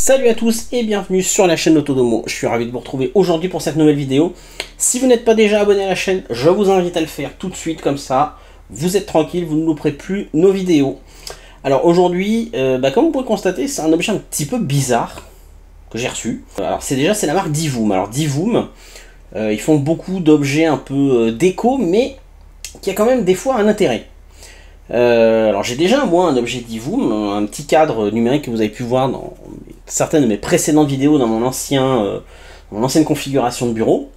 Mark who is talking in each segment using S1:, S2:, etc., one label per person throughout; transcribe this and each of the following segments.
S1: Salut à tous et bienvenue sur la chaîne Autodomo. Je suis ravi de vous retrouver aujourd'hui pour cette nouvelle vidéo. Si vous n'êtes pas déjà abonné à la chaîne, je vous invite à le faire tout de suite, comme ça vous êtes tranquille, vous ne louperez plus nos vidéos. Alors aujourd'hui, comme vous pouvez constater, c'est un objet un petit peu bizarre que j'ai reçu. Alors c'est la marque Divoom. Alors Divoom, ils font beaucoup d'objets un peu déco, mais qui a quand même des fois un intérêt. Alors j'ai déjà moi un objet Divoom, un petit cadre numérique que vous avez pu voir dans certaines de mes précédentes vidéos dans mon ancienne configuration de bureau,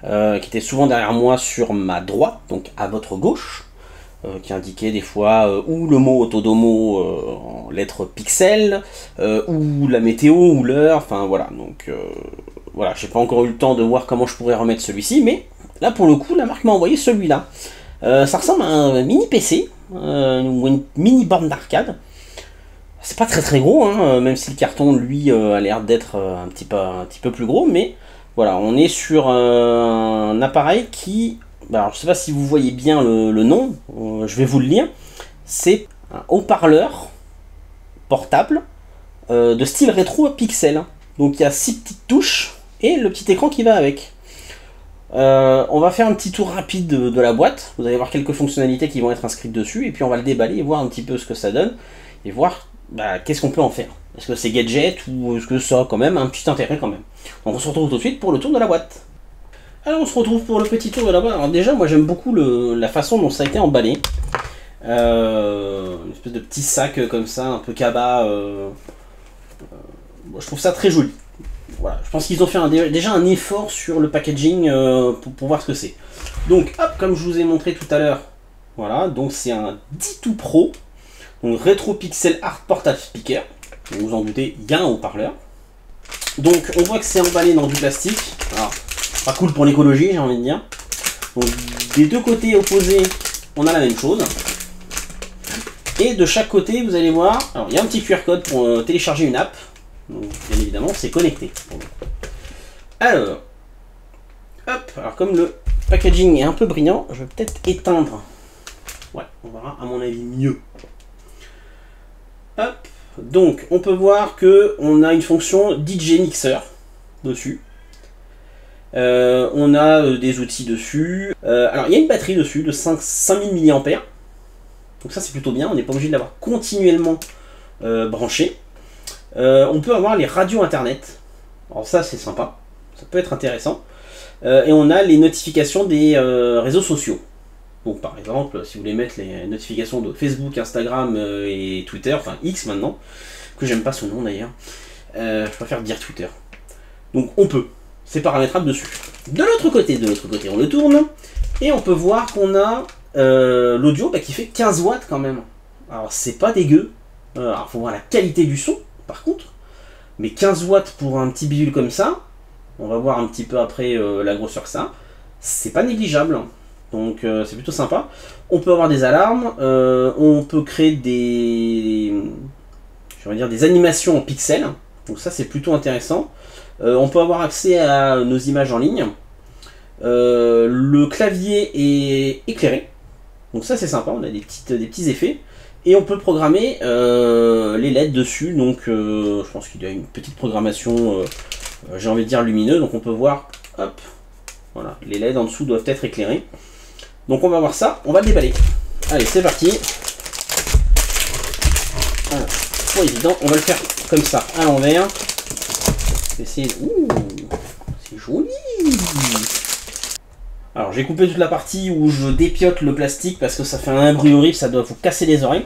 S1: qui était souvent derrière moi sur ma droite, donc à votre gauche, qui indiquait des fois ou le mot Autodomo en lettres pixels, ou la météo ou l'heure, enfin voilà. Donc voilà, j'ai pas encore eu le temps de voir comment je pourrais remettre celui-ci, mais là pour le coup la marque m'a envoyé celui-là. Ça ressemble à un mini PC, ou une mini borne d'arcade. C'est pas très gros, hein, même si le carton lui a l'air d'être un petit peu plus gros, mais voilà, on est sur un appareil qui, alors je sais pas si vous voyez bien le nom, je vais vous le lire, c'est un haut-parleur portable de style rétro pixel. Donc il y a 6 petites touches et le petit écran qui va avec. On va faire un petit tour rapide de la boîte, vous allez voir quelques fonctionnalités qui vont être inscrites dessus, et puis on va le déballer et voir un petit peu ce que ça donne, et voir qu'est-ce qu'on peut en faire. Est-ce que c'est gadget, ou est-ce que ça a quand même un petit intérêt quand même. Donc on se retrouve tout de suite pour le tour de la boîte. Alors on se retrouve pour le petit tour de la boîte. Alors déjà moi j'aime beaucoup la façon dont ça a été emballé. Une espèce de petit sac comme ça, un peu cabas. Je trouve ça très joli. Voilà, je pense qu'ils ont fait déjà un effort sur le packaging pour voir ce que c'est. Donc, hop, comme je vous ai montré tout à l'heure, voilà, donc c'est un D2 Pro, donc Retro Pixel Art Portable Speaker. Donc, vous en doutez, il y a un haut-parleur. Donc, on voit que c'est emballé dans du plastique. Alors, pas cool pour l'écologie, j'ai envie de dire. Donc, des deux côtés opposés, on a la même chose. Et de chaque côté, vous allez voir, alors il y a un petit QR code pour télécharger une app. Donc, bien évidemment, c'est connecté. Alors, hop, alors comme le packaging est un peu brillant, je vais peut-être éteindre. Ouais, on verra à mon avis mieux. Hop, donc on peut voir que on a une fonction DJ Mixer dessus. On a des outils dessus. Alors il y a une batterie dessus de 5000 mAh. Donc ça c'est plutôt bien, on n'est pas obligé de l'avoir continuellement branché. On peut avoir les radios internet, alors ça c'est sympa, ça peut être intéressant, et on a les notifications des réseaux sociaux. Donc par exemple, si vous voulez mettre les notifications de Facebook, Instagram et Twitter, enfin X maintenant, que j'aime pas ce nom d'ailleurs, je préfère dire Twitter. Donc on peut, c'est paramétrable dessus. De l'autre côté, on le tourne, et on peut voir qu'on a l'audio qui fait 15 watts quand même. Alors c'est pas dégueu, alors faut voir la qualité du son. Par contre, mais 15 watts pour un petit bidule comme ça, on va voir un petit peu après la grosseur que ça, c'est pas négligeable, donc c'est plutôt sympa. On peut avoir des alarmes, on peut créer des animations en pixels, donc ça c'est plutôt intéressant. On peut avoir accès à nos images en ligne. Le clavier est éclairé, donc ça c'est sympa, on a des petits effets. Et on peut programmer les LED dessus, donc je pense qu'il y a une petite programmation, j'ai envie de dire lumineuse, donc on peut voir, hop, voilà, les LED en dessous doivent être éclairés. Donc on va voir ça, on va le déballer. Allez, c'est parti. Voilà, pas évident, on va le faire comme ça, à l'envers. Ouh, c'est joli. Alors j'ai coupé toute la partie où je dépiote le plastique parce que ça fait un bruit horrible, ça doit vous casser les oreilles.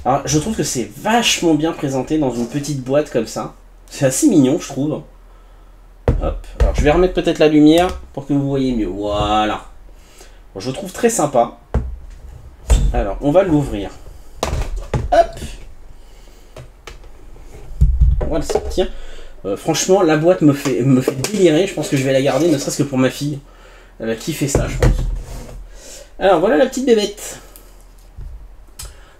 S1: Alors je trouve que c'est vachement bien présenté dans une petite boîte comme ça. C'est assez mignon je trouve. Hop. Alors je vais remettre peut-être la lumière pour que vous voyez mieux. Voilà. Bon, je trouve très sympa. Alors on va l'ouvrir. Hop. On va le sortir. Franchement la boîte me fait délirer. Je pense que je vais la garder ne serait-ce que pour ma fille. Elle va kiffer ça, je pense. Alors, voilà la petite bébête.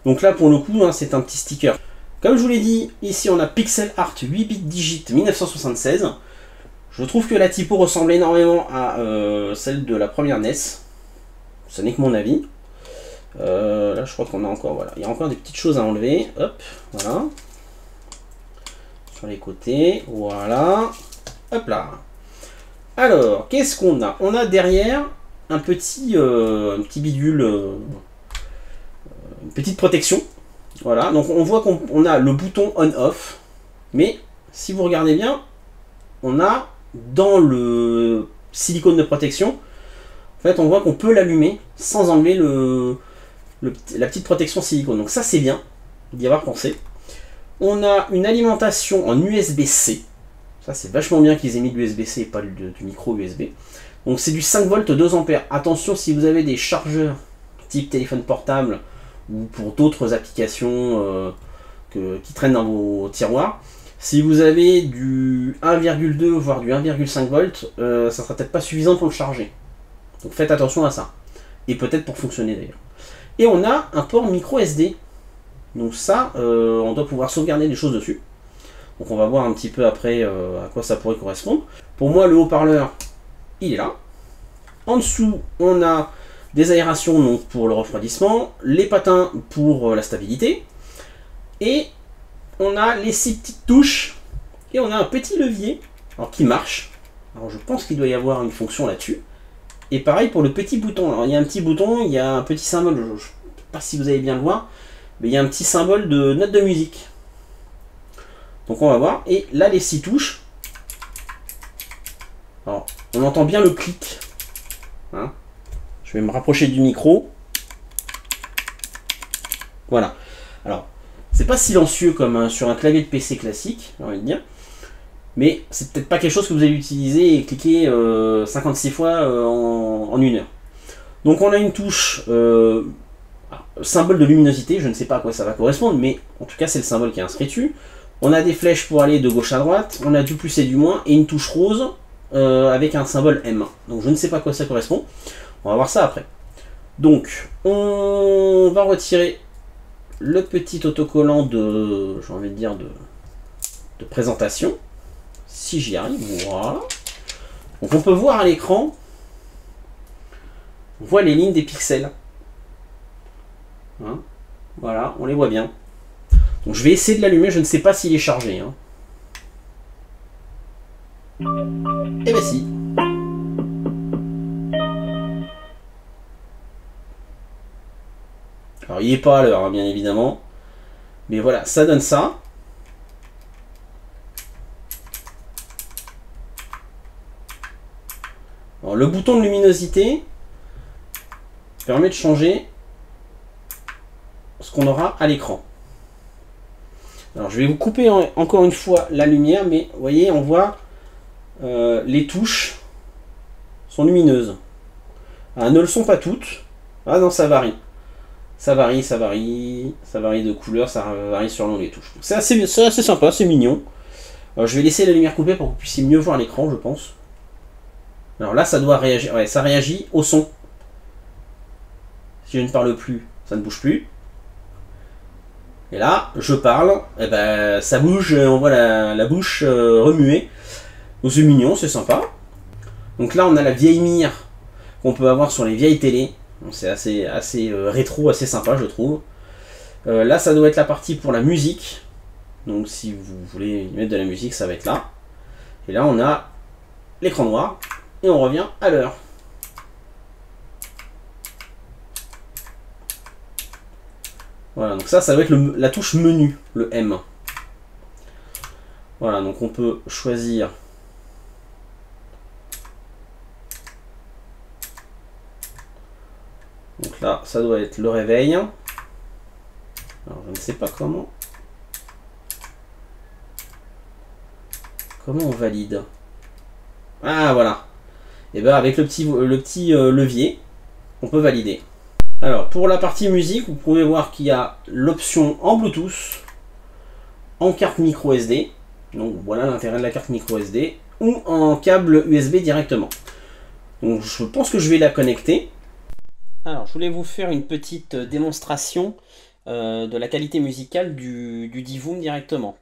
S1: Donc là, pour le coup, hein, c'est un petit sticker. Comme je vous l'ai dit, ici, on a Pixel Art 8 bits digit 1976. Je trouve que la typo ressemble énormément à celle de la première NES. Ce n'est que mon avis. Là, je crois qu'on a encore... Voilà, il y a encore des petites choses à enlever. Hop, voilà. sur les côtés. Voilà. Hop là. Alors, qu'est-ce qu'on a? On a derrière un petit bidule, une petite protection. Voilà, donc on voit qu'on a le bouton on-off, mais si vous regardez bien, on a dans le silicone de protection, en fait, on voit qu'on peut l'allumer sans enlever la petite protection silicone. Donc ça, c'est bien d'y avoir pensé. On a une alimentation en USB-C. Ça, c'est vachement bien qu'ils aient mis de l'USB-C et pas du micro USB. Donc c'est du 5 volts 2 ampères. Attention, si vous avez des chargeurs type téléphone portable ou pour d'autres applications qui traînent dans vos tiroirs, si vous avez du 1,2 voire du 1,5 volts, ça sera peut-être pas suffisant pour le charger. Donc faites attention à ça. Et peut-être pour fonctionner d'ailleurs. Et on a un port micro SD. Donc ça, on doit pouvoir sauvegarder des choses dessus. Donc on va voir un petit peu après à quoi ça pourrait correspondre. Pour moi, le haut-parleur, il est là. En dessous, on a des aérations donc pour le refroidissement, les patins pour la stabilité, et on a les 6 petites touches, et on a un petit levier alors, qui marche. Alors je pense qu'il doit y avoir une fonction là-dessus. Et pareil pour le petit bouton. Alors il y a un petit bouton, il y a un petit symbole, je ne sais pas si vous allez bien le voir, mais il y a un petit symbole de note de musique. Donc on va voir, et là les 6 touches, alors on entend bien le clic. Hein, je vais me rapprocher du micro. Voilà. Alors, c'est pas silencieux comme sur un clavier de PC classique, j'ai envie de dire. Mais c'est peut-être pas quelque chose que vous allez utiliser et cliquer 56 fois en une heure. Donc on a une touche symbole de luminosité, je ne sais pas à quoi ça va correspondre, mais en tout cas c'est le symbole qui est inscrit dessus. On a des flèches pour aller de gauche à droite, on a du plus et du moins, et une touche rose avec un symbole M. Donc je ne sais pas à quoi ça correspond, on va voir ça après. Donc on va retirer le petit autocollant de, j'ai envie de dire, de présentation, si j'y arrive, voilà. Donc on peut voir à l'écran, on voit les lignes des pixels. Hein, voilà, on les voit bien. Donc je vais essayer de l'allumer, je ne sais pas s'il est chargé. Hein. Eh ben si. Alors il n'est pas à l'heure, hein, bien évidemment. Mais voilà, ça donne ça. Alors, le bouton de luminosité permet de changer ce qu'on aura à l'écran. Alors je vais vous couper encore une fois la lumière, mais vous voyez, on voit les touches sont lumineuses. Ah, ne le sont pas toutes. Ah non, ça varie. Ça varie de couleur, ça varie selon les touches. C'est assez sympa, c'est mignon. Alors, je vais laisser la lumière coupée pour que vous puissiez mieux voir l'écran, je pense. Alors là, ça doit réagir. Ouais, ça réagit au son. Si je ne parle plus, ça ne bouge plus. Et là, je parle, et ben ça bouge, on voit la bouche remuer. Donc c'est mignon, c'est sympa. Donc là, on a la vieille mire qu'on peut avoir sur les vieilles télés. C'est assez rétro, assez sympa, je trouve. Là, ça doit être la partie pour la musique. Donc si vous voulez y mettre de la musique, ça va être là. Et là, on a l'écran noir. Et on revient à l'heure. Voilà, donc ça doit être la touche menu, le M. Voilà, donc on peut choisir donc là, ça doit être le réveil. Alors, je ne sais pas comment on valide. Ah, voilà. Et bien avec le petit levier, on peut valider. Alors pour la partie musique, vous pouvez voir qu'il y a l'option en Bluetooth, en carte micro SD, donc voilà l'intérêt de la carte micro SD, ou en câble USB directement. Donc je pense que je vais la connecter. Alors je voulais vous faire une petite démonstration de la qualité musicale du Divoom directement.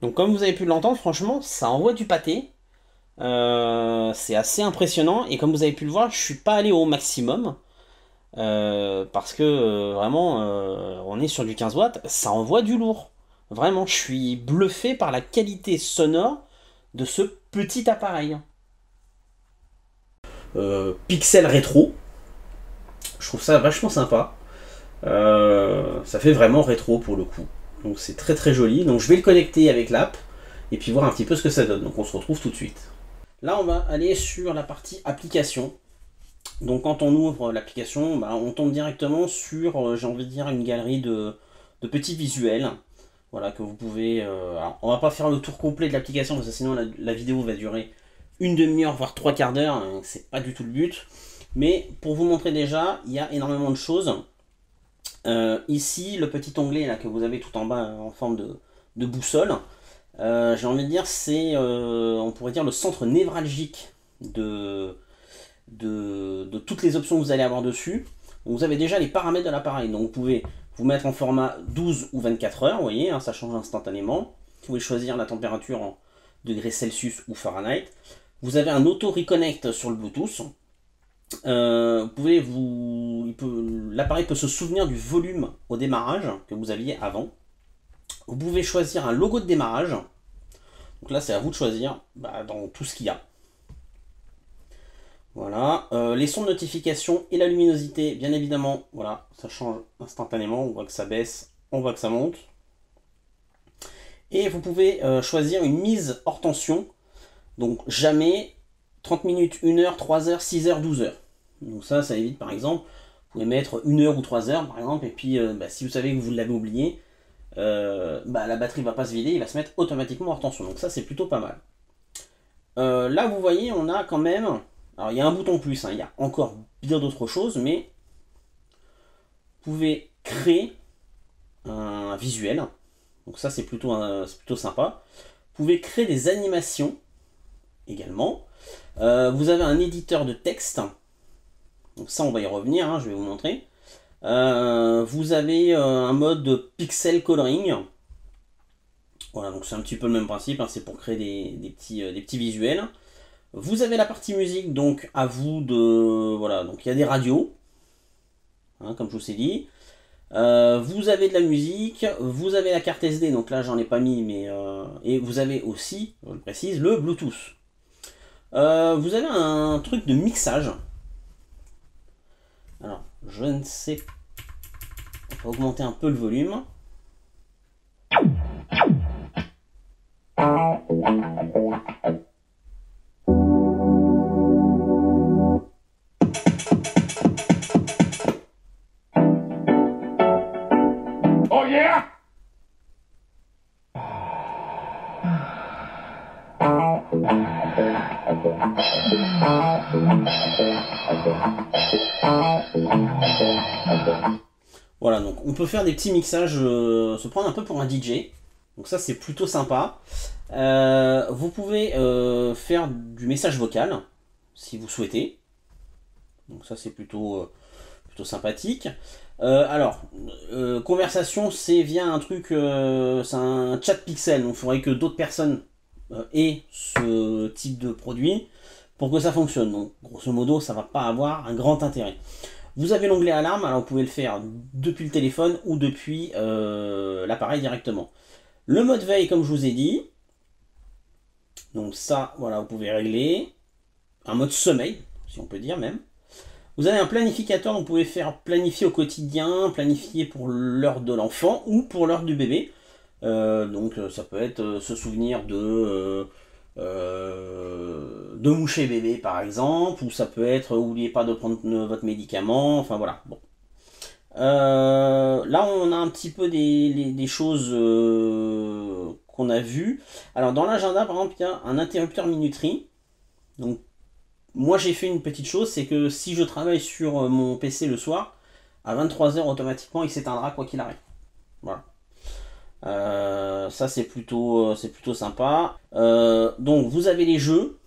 S1: Donc comme vous avez pu l'entendre, franchement, ça envoie du pâté. C'est assez impressionnant. Et comme vous avez pu le voir, je suis pas allé au maximum. Parce que vraiment, on est sur du 15 watts. Ça envoie du lourd. Vraiment, je suis bluffé par la qualité sonore de ce petit appareil. Pixel rétro. Je trouve ça vachement sympa. Ça fait vraiment rétro pour le coup. Donc c'est très très joli. Donc je vais le connecter avec l'app et puis voir un petit peu ce que ça donne. Donc on se retrouve tout de suite. Là on va aller sur la partie application. Donc quand on ouvre l'application, bah, on tombe directement sur, j'ai envie de dire, une galerie de petits visuels. Voilà, que vous pouvez... alors, on va pas faire le tour complet de l'application parce que sinon la vidéo va durer une demi-heure voire 3/4 d'heure. C'est pas du tout le but. Mais pour vous montrer déjà, il y a énormément de choses. Ici, le petit onglet là, que vous avez tout en bas en forme de boussole, j'ai envie de dire, c'est, on pourrait dire, le centre névralgique de toutes les options que vous allez avoir dessus. Vous avez déjà les paramètres de l'appareil, donc vous pouvez vous mettre en format 12 ou 24 heures, vous voyez, hein, ça change instantanément. Vous pouvez choisir la température en degrés Celsius ou Fahrenheit. Vous avez un auto-reconnect sur le Bluetooth. L'appareil peut se souvenir du volume au démarrage que vous aviez avant. Vous pouvez choisir un logo de démarrage. Donc là, c'est à vous de choisir dans tout ce qu'il y a. Voilà. Les sons de notification et la luminosité, bien évidemment, voilà, ça change instantanément. On voit que ça baisse, on voit que ça monte. Et vous pouvez choisir une mise hors tension. Donc jamais 30 minutes, 1 heure, 3 heures, 6 heures, 12 heures. Donc ça évite par exemple, vous pouvez mettre 1 heure ou 3 heures par exemple, et puis si vous savez que vous l'avez oublié, la batterie va pas se vider, il va se mettre automatiquement hors tension. Donc ça c'est plutôt pas mal. Là vous voyez, on a quand même, alors il y a un bouton plus, hein, il y a encore bien d'autres choses, mais vous pouvez créer un visuel. Donc ça c'est plutôt sympa. Vous pouvez créer des animations également. Vous avez un éditeur de texte. Donc ça on va y revenir, hein, je vais vous montrer. Vous avez un mode pixel coloring. Voilà, donc c'est un petit peu le même principe, hein, c'est pour créer des petits visuels. Vous avez la partie musique, donc à vous de... Voilà, donc il y a des radios, hein, comme je vous ai dit. Vous avez de la musique, vous avez la carte SD, donc là j'en ai pas mis, mais... et vous avez aussi, je le précise, le Bluetooth. Vous avez un truc de mixage. Alors, je ne sais... On va augmenter un peu le volume. Oh yeah! Voilà, donc on peut faire des petits mixages, se prendre un peu pour un DJ. Donc ça c'est plutôt sympa. Vous pouvez faire du message vocal si vous souhaitez. Donc ça c'est plutôt sympathique. Alors, conversation, c'est via un truc, c'est un chat pixel. Donc il faudrait que d'autres personnes aient ce type de produit pour que ça fonctionne. Donc grosso modo, ça va pas avoir un grand intérêt. Vous avez l'onglet alarme, alors vous pouvez le faire depuis le téléphone ou depuis l'appareil directement. Le mode veille, comme je vous ai dit, donc ça, voilà, vous pouvez régler. Un mode sommeil, si on peut dire même. Vous avez un planificateur, donc vous pouvez faire planifier au quotidien, planifier pour l'heure de l'enfant ou pour l'heure du bébé. Donc ça peut être se souvenir de moucher bébé par exemple, ou ça peut être n'oubliez pas de prendre votre médicament, enfin voilà. Bon. Là on a un petit peu des choses qu'on a vues. Alors dans l'agenda par exemple il y a un interrupteur minuterie. Donc moi j'ai fait une petite chose, c'est que si je travaille sur mon PC le soir, à 23 h automatiquement il s'éteindra quoi qu'il arrive. Voilà. Ça c'est plutôt sympa. Donc vous avez les jeux.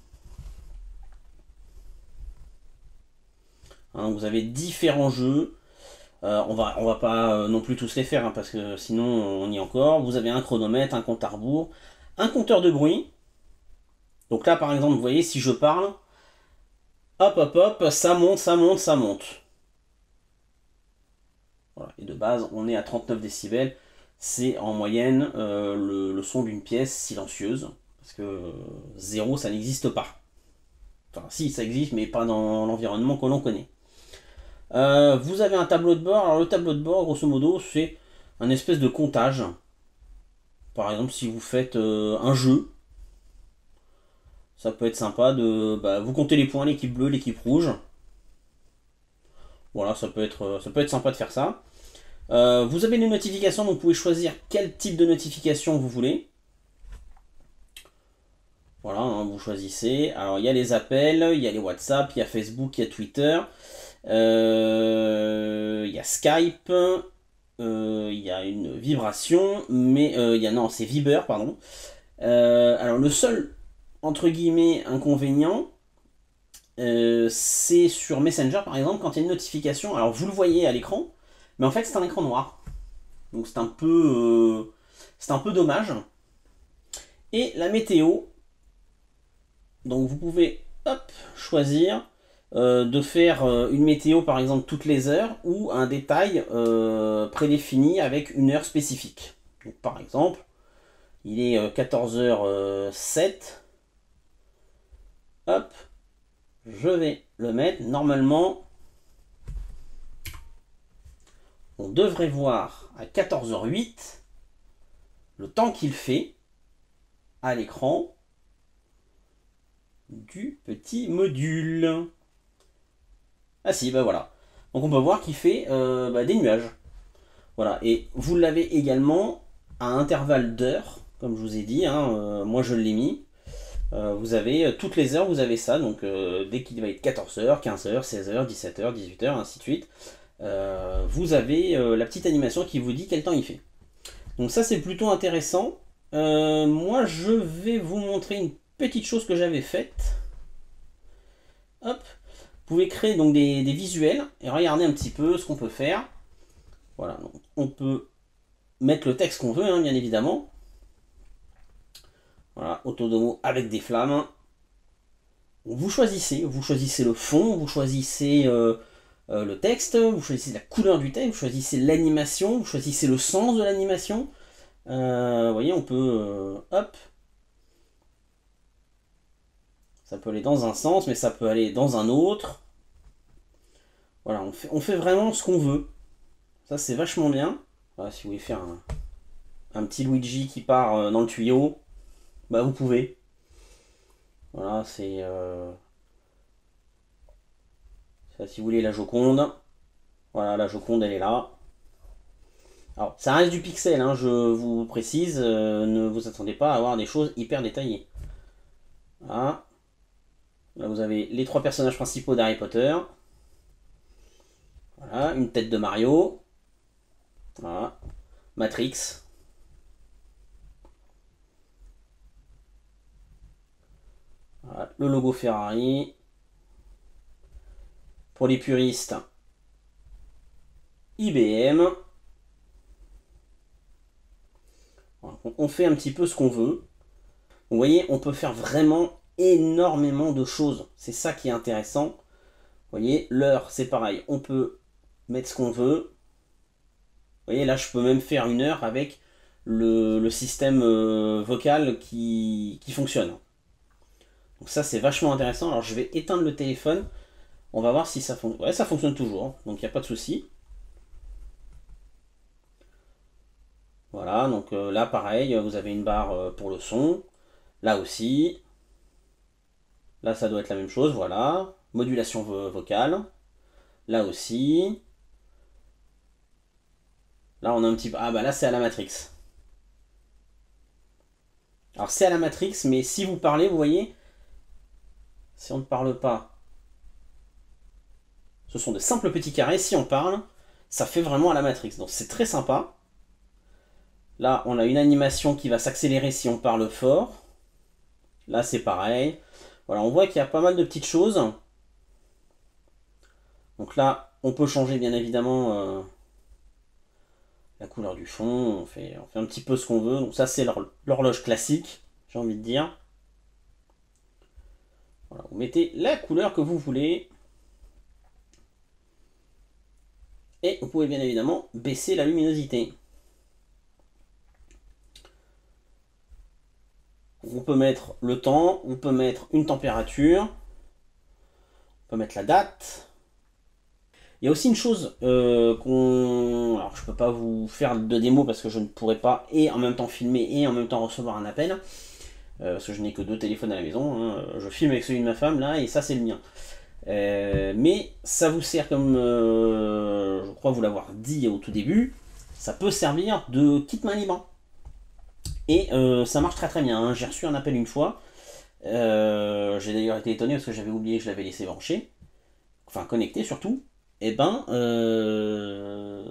S1: Hein, vous avez différents jeux. On va pas non plus tous les faire, hein, parce que sinon on y est encore. Vous avez un chronomètre, un compte à rebours, un compteur de bruit. Donc là par exemple, vous voyez, si je parle, hop hop hop, ça monte, ça monte, ça monte. Voilà. Et de base, on est à 39 décibels. C'est en moyenne le son d'une pièce silencieuse. Parce que 0, ça n'existe pas. Enfin, si, ça existe, mais pas dans l'environnement que l'on connaît. Vous avez un tableau de bord. Alors, le tableau de bord, grosso modo, c'est un espèce de comptage. Par exemple, si vous faites un jeu, ça peut être sympa de... vous comptez les points, l'équipe bleue, l'équipe rouge. Voilà, ça peut être sympa de faire ça. Vous avez les notifications, donc vous pouvez choisir quel type de notification vous voulez. Voilà, hein, vous choisissez. Alors il y a les appels, il y a les WhatsApp, il y a Facebook, il y a Twitter, il y a Skype, il y a une vibration, mais non, c'est Viber, pardon. Alors le seul, entre guillemets, inconvénient, c'est sur Messenger par exemple, quand il y a une notification, alors vous le voyez à l'écran, mais en fait c'est un écran noir. Donc c'est un peu dommage. Et la météo, donc vous pouvez choisir de faire une météo par exemple toutes les heures ou un détail prédéfini avec une heure spécifique. Donc par exemple, il est 14h07. Hop, je vais le mettre. Normalement, on devrait voir à 14h08 le temps qu'il fait à l'écran du petit module. Ah si, voilà. Donc on peut voir qu'il fait des nuages. Voilà, et vous l'avez également à intervalles d'heures, comme je vous ai dit, hein, moi je l'ai mis. Vous avez toutes les heures, vous avez ça, donc dès qu'il va être 14h, 15h, 16h, 17h, 18h, ainsi de suite, vous avez la petite animation qui vous dit quel temps il fait. Donc ça c'est plutôt intéressant. Moi je vais vous montrer une petite chose que j'avais faite. Hop, vous pouvez créer donc des visuels et regarder un petit peu ce qu'on peut faire. Voilà, donc on peut mettre le texte qu'on veut, hein, bien évidemment. Voilà, Autodomo avec des flammes. Vous choisissez le fond, vous choisissez le texte, vous choisissez la couleur du texte, vous choisissez l'animation, vous choisissez le sens de l'animation. Vous voyez, on peut... hop. Ça peut aller dans un sens, mais ça peut aller dans un autre. Voilà, on fait vraiment ce qu'on veut. Ça, c'est vachement bien. Voilà, si vous voulez faire un petit Luigi qui part dans le tuyau, vous pouvez. Voilà, c'est... ça, si vous voulez la Joconde. Voilà, la Joconde, elle est là. Alors, ça reste du pixel, hein, je vous précise. Ne vous attendez pas à avoir des choses hyper détaillées. Voilà. Là, vous avez les 3 personnages principaux d'Harry Potter. Voilà, une tête de Mario. Voilà. Matrix. Voilà, le logo Ferrari. Pour les puristes, IBM. Voilà, on fait un petit peu ce qu'on veut. Vous voyez, on peut faire vraiment énormément de choses. C'est ça qui est intéressant. Vous voyez, l'heure, c'est pareil. On peut mettre ce qu'on veut. Vous voyez, là, je peux même faire une heure avec le système vocal qui fonctionne. Donc ça, c'est vachement intéressant. Alors, je vais éteindre le téléphone. On va voir si ça fonctionne. Ouais, ça fonctionne toujours. Donc, il n'y a pas de souci. Voilà, donc là, pareil, vous avez une barre pour le son. Là aussi. Là, ça doit être la même chose, voilà. Modulation vocale. Là aussi. Là, on a un petit peu... Ah, là, c'est à la Matrix. Alors, c'est à la Matrix, mais si vous parlez, vous voyez, si on ne parle pas, Ce sont de simples petits carrés. Si on parle, ça fait vraiment à la Matrix. Donc c'est très sympa. Là, on a une animation qui va s'accélérer si on parle fort. Là, c'est pareil. Voilà, on voit qu'il y a pas mal de petites choses. Donc là, on peut changer bien évidemment la couleur du fond. On fait un petit peu ce qu'on veut. Donc ça, c'est l'horloge classique, j'ai envie de dire. Voilà, vous mettez la couleur que vous voulez. Et vous pouvez bien évidemment baisser la luminosité. On peut mettre le temps, on peut mettre une température, on peut mettre la date. Il y a aussi une chose alors je peux pas vous faire de démo parce que je ne pourrais pas et en même temps filmer et en même temps recevoir un appel. Parce que je n'ai que 2 téléphones à la maison. Hein. Je filme avec celui de ma femme là et ça c'est le mien. Mais ça vous sert comme je crois vous l'avoir dit au tout début, ça peut servir de kit main libre. Et ça marche très très bien, hein. J'ai reçu un appel une fois, j'ai d'ailleurs été étonné parce que j'avais oublié que je l'avais laissé branché, enfin connecté surtout, et ben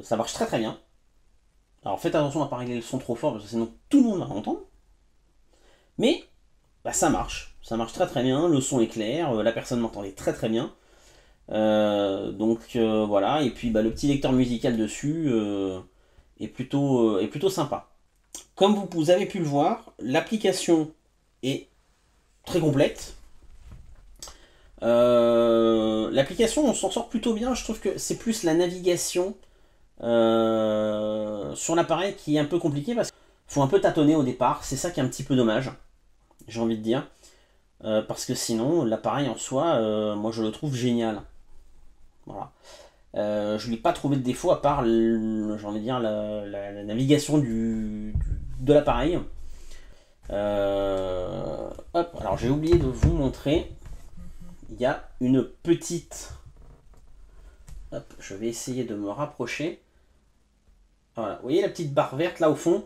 S1: ça marche très très bien. Alors faites attention à ne pas régler le son trop fort parce que sinon tout le monde va entendre, mais bah, ça marche très très bien, le son est clair, la personne m'entendait très très bien. Donc voilà, et puis bah, le petit lecteur musical dessus est plutôt sympa. Comme vous avez pu le voir, l'application est très complète. L'application, on s'en sort plutôt bien. Je trouve que c'est plus la navigation sur l'appareil qui est un peu compliquée parce qu'il faut un peu tâtonner au départ. C'est ça qui est un petit peu dommage, j'ai envie de dire. Parce que sinon, l'appareil en soi, moi je le trouve génial. Voilà. Je ne lui ai pas trouvé de défaut à part, j'ai envie de dire, la navigation de l'appareil. Hop, alors j'ai oublié de vous montrer. Il y a une petite... Hop, je vais essayer de me rapprocher. Voilà, vous voyez la petite barre verte là au fond?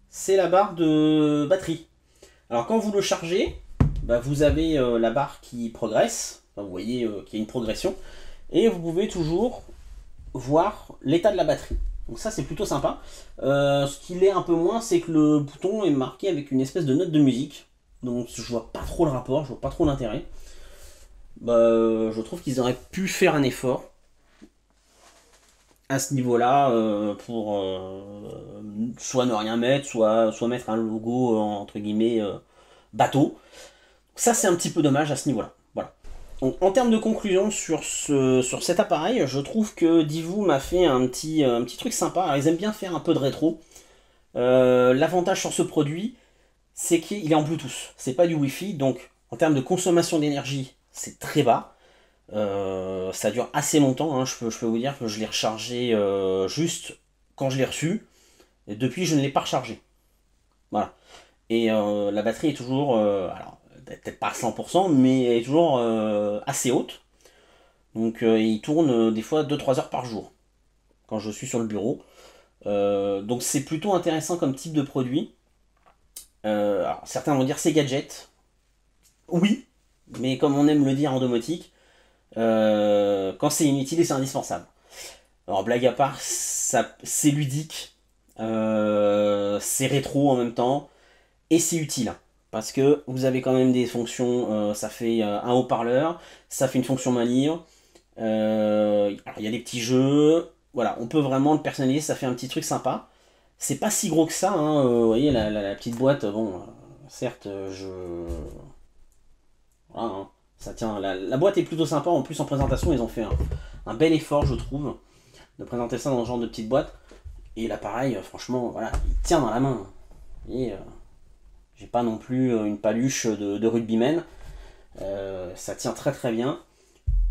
S1: C'est la barre de batterie. Alors quand vous le chargez, bah, vous avez la barre qui progresse. Enfin, vous voyez qu'il y a une progression. Et vous pouvez toujours voir l'état de la batterie. Donc ça c'est plutôt sympa. Ce qu'il est un peu moins, c'est que le bouton est marqué avec une espèce de note de musique. Donc je vois pas trop le rapport, je vois pas trop l'intérêt. Bah, je trouve qu'ils auraient pu faire un effort à ce niveau-là pour soit ne rien mettre, soit mettre un logo entre guillemets bateau. Ça c'est un petit peu dommage à ce niveau-là. Voilà. Donc, en termes de conclusion sur cet appareil, je trouve que Divu m'a fait un petit truc sympa. Alors, ils aiment bien faire un peu de rétro. L'avantage sur ce produit, c'est qu'il est en Bluetooth. C'est pas du Wi-Fi, donc en termes de consommation d'énergie, c'est très bas. Ça dure assez longtemps. Hein. Je peux vous dire que je l'ai rechargé juste quand je l'ai reçu. Et depuis, je ne l'ai pas rechargé. Voilà. Et la batterie est toujours... alors, peut-être pas à 100%, mais elle est toujours assez haute. Donc il tourne des fois 2-3 heures par jour, quand je suis sur le bureau. Donc c'est plutôt intéressant comme type de produit. Alors, certains vont dire c'est gadget. Oui, mais comme on aime le dire en domotique, quand c'est inutile, c'est indispensable. Alors blague à part, c'est ludique, c'est rétro en même temps, et c'est utile. Parce que vous avez quand même des fonctions, ça fait un haut-parleur, ça fait une fonction main libre, alors il y a des petits jeux, voilà, on peut vraiment le personnaliser, ça fait un petit truc sympa. C'est pas si gros que ça, hein, vous voyez la petite boîte, bon, certes, voilà, hein, ça tient, la boîte est plutôt sympa, en plus en présentation ils ont fait un bel effort je trouve, de présenter ça dans ce genre de petite boîte, et l'appareil, franchement, voilà, il tient dans la main, et j'ai pas non plus une paluche de rugbyman. Ça tient très très bien.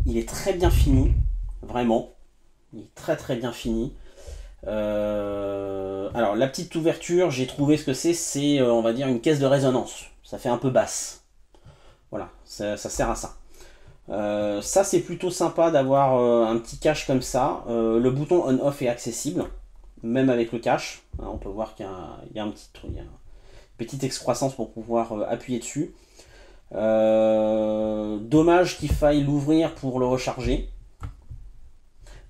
S1: Il est très bien fini, vraiment. Il est très très bien fini. Alors la petite ouverture, j'ai trouvé ce que c'est on va dire une caisse de résonance. Ça fait un peu basse. Voilà, ça sert à ça. Ça c'est plutôt sympa d'avoir un petit cache comme ça. Le bouton on-off est accessible, même avec le cache. Hein, on peut voir qu'il y a un petit truc. Petite excroissance pour pouvoir appuyer dessus. Dommage qu'il faille l'ouvrir pour le recharger.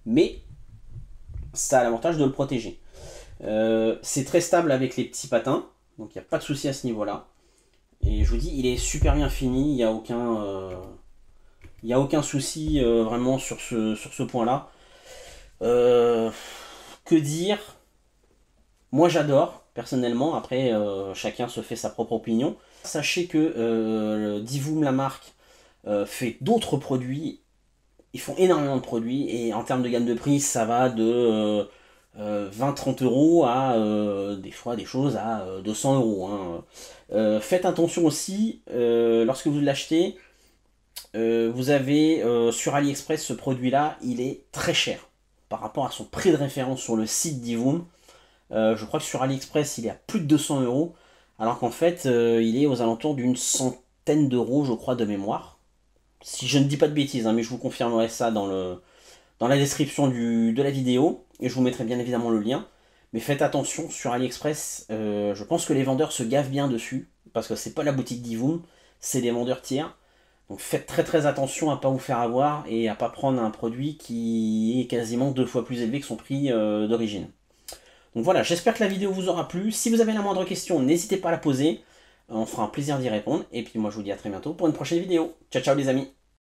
S1: mais ça a l'avantage de le protéger. C'est très stable avec les petits patins, donc il n'y a pas de souci à ce niveau-là. Et je vous dis, il est super bien fini, il n'y a aucun souci vraiment sur ce point-là. Que dire? Moi j'adore, personnellement, après chacun se fait sa propre opinion. Sachez que Divoom, la marque, fait d'autres produits. Ils font énormément de produits, et en termes de gamme de prix, ça va de 20-30 euros à des fois des choses à 200 euros. Hein. Faites attention aussi, lorsque vous l'achetez, vous avez sur AliExpress ce produit-là, il est très cher par rapport à son prix de référence sur le site Divoom. Je crois que sur AliExpress, il est à plus de 200 euros, alors qu'en fait, il est aux alentours d'une centaine d'euros, je crois, de mémoire. Si je ne dis pas de bêtises, hein, mais je vous confirmerai ça dans la description de la vidéo, et je vous mettrai bien évidemment le lien. Mais faites attention, sur AliExpress, je pense que les vendeurs se gavent bien dessus, parce que c'est pas la boutique Divoom, c'est des vendeurs tiers. Donc faites très très attention à ne pas vous faire avoir, et à pas prendre un produit qui est quasiment 2 fois plus élevé que son prix d'origine. Donc voilà, j'espère que la vidéo vous aura plu. Si vous avez la moindre question, n'hésitez pas à la poser. On fera un plaisir d'y répondre. Et puis moi je vous dis à très bientôt pour une prochaine vidéo. Ciao ciao les amis.